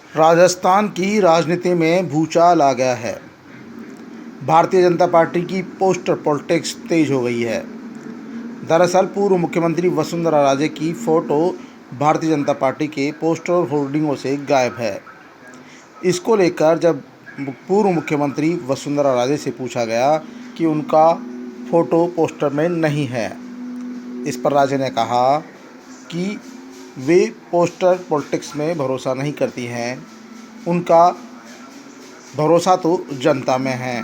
राजस्थान की राजनीति में भूचाल आ गया है। भारतीय जनता पार्टी की पोस्टर पॉलिटिक्स तेज हो गई है। दरअसल पूर्व मुख्यमंत्री वसुंधरा राजे की फ़ोटो भारतीय जनता पार्टी के पोस्टर और होर्डिंगों से गायब है। इसको लेकर जब पूर्व मुख्यमंत्री वसुंधरा राजे से पूछा गया कि उनका फ़ोटो पोस्टर में नहीं है, इस पर राजे ने कहा कि वे पोस्टर पॉलिटिक्स में भरोसा नहीं करती हैं, उनका भरोसा तो जनता में है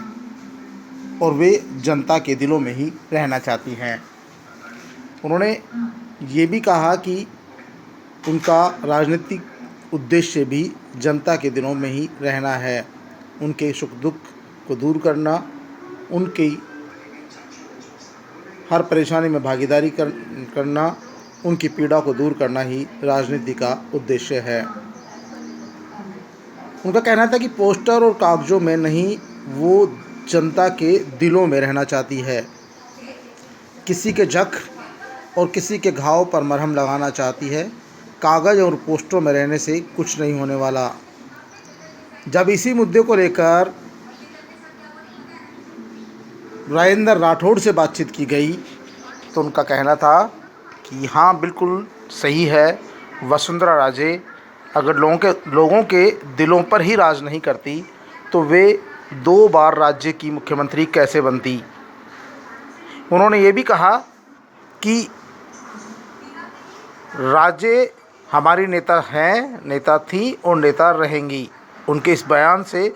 और वे जनता के दिलों में ही रहना चाहती हैं। उन्होंने ये भी कहा कि उनका राजनीतिक उद्देश्य भी जनता के दिलों में ही रहना है, उनके सुख दुख को दूर करना, उनकी हर परेशानी में भागीदारी करना, उनकी पीड़ा को दूर करना ही राजनीति का उद्देश्य है। उनका कहना था कि पोस्टर और कागज़ों में नहीं, वो जनता के दिलों में रहना चाहती है। किसी के जख्म और किसी के घाव पर मरहम लगाना चाहती है। कागज़ और पोस्टरों में रहने से कुछ नहीं होने वाला। जब इसी मुद्दे को लेकर राजेंद्र राठौड़ से बातचीत की गई तो उनका कहना था कि हाँ, बिल्कुल सही है, वसुंधरा राजे अगर लोगों के दिलों पर ही राज नहीं करती तो वे 2 बार राज्य की मुख्यमंत्री कैसे बनती। उन्होंने ये भी कहा कि राजे हमारी नेता हैं, नेता थी और नेता रहेंगी। उनके इस बयान से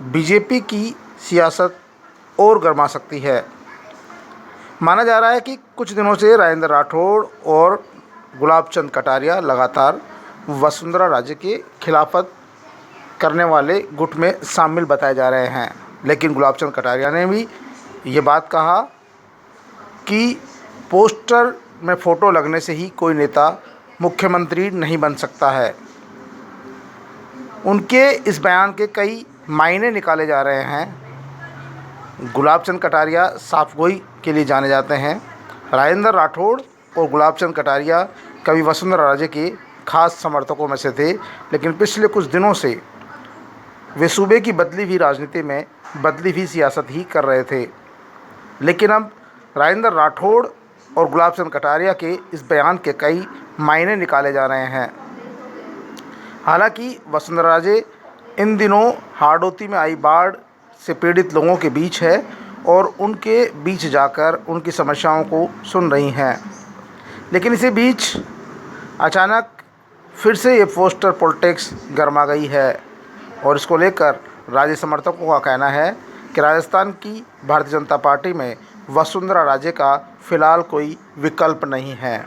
बीजेपी की सियासत और गर्मा सकती है। माना जा रहा है कि कुछ दिनों से राजेंद्र राठौड़ और गुलाब चंद कटारिया लगातार वसुंधरा राजे के खिलाफत करने वाले गुट में शामिल बताए जा रहे हैं, लेकिन गुलाब चंद कटारिया ने भी ये बात कहा कि पोस्टर में फ़ोटो लगने से ही कोई नेता मुख्यमंत्री नहीं बन सकता है। उनके इस बयान के कई मायने निकाले जा रहे हैं। गुलाब चंद कटारिया साफगोई के लिए जाने जाते हैं। राजेंद्र राठौड़ और गुलाब चंद कटारिया कभी वसुंधरा राजे के खास समर्थकों में से थे, लेकिन पिछले कुछ दिनों से वे सूबे की बदली हुई राजनीति में बदली हुई सियासत ही कर रहे थे। लेकिन अब राजेंद्र राठौड़ और गुलाब चंद कटारिया के इस बयान के कई मायने निकाले जा रहे हैं। हालांकि वसुंधरा राजे इन दिनों हाड़ौती में आई बाढ़ से पीड़ित लोगों के बीच है और उनके बीच जाकर उनकी समस्याओं को सुन रही हैं। लेकिन इसी बीच अचानक फिर से ये पोस्टर पॉलिटिक्स गर्मा गई है और इसको लेकर राजे समर्थकों का कहना है कि राजस्थान की भारतीय जनता पार्टी में वसुंधरा राजे का फ़िलहाल कोई विकल्प नहीं है।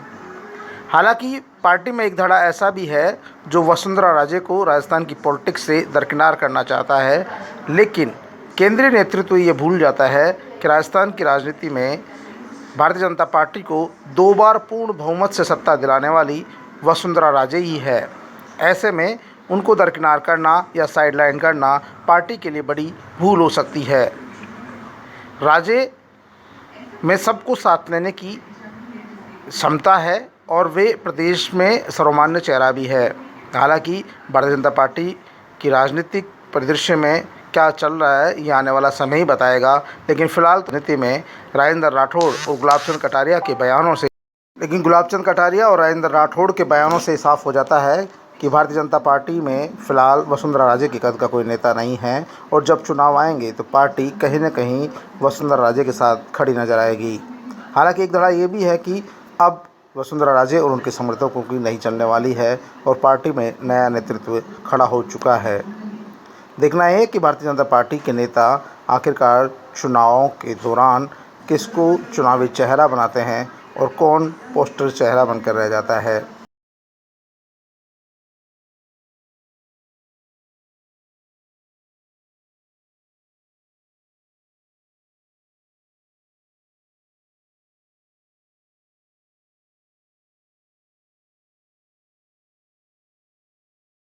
हालांकि पार्टी में एक धड़ा ऐसा भी है जो वसुंधरा राजे को राजस्थान की पॉलिटिक्स से दरकिनार करना चाहता है, लेकिन केंद्रीय नेतृत्व ये भूल जाता है कि राजस्थान की राजनीति में भारतीय जनता पार्टी को 2 बार पूर्ण बहुमत से सत्ता दिलाने वाली वसुंधरा राजे ही है। ऐसे में उनको दरकिनार करना या साइडलाइन करना पार्टी के लिए बड़ी भूल हो सकती है। राजे में सबको साथ लेने की क्षमता है और वे प्रदेश में सर्वमान्य चेहरा भी है। हालांकि भारतीय जनता पार्टी की राजनीतिक परिदृश्य में क्या चल रहा है ये आने वाला समय ही बताएगा, लेकिन फ़िलहाल तो नीति में राजेंद्र राठौड़ और गुलाब चंद कटारिया के बयानों से साफ हो जाता है कि भारतीय जनता पार्टी में फ़िलहाल वसुंधरा राजे के कद का कोई नेता नहीं है और जब चुनाव आएंगे तो पार्टी कहीं न कहीं वसुंधरा राजे के साथ खड़ी नजर आएगी। हालांकि एक धड़ा ये भी है कि अब वसुंधरा राजे और उनके समर्थकों की नहीं चलने वाली है और पार्टी में नया नेतृत्व खड़ा हो चुका है। देखना है कि भारतीय जनता पार्टी के नेता आखिरकार चुनावों के दौरान किसको चुनावी चेहरा बनाते हैं और कौन पोस्टर चेहरा बनकर रह जाता है।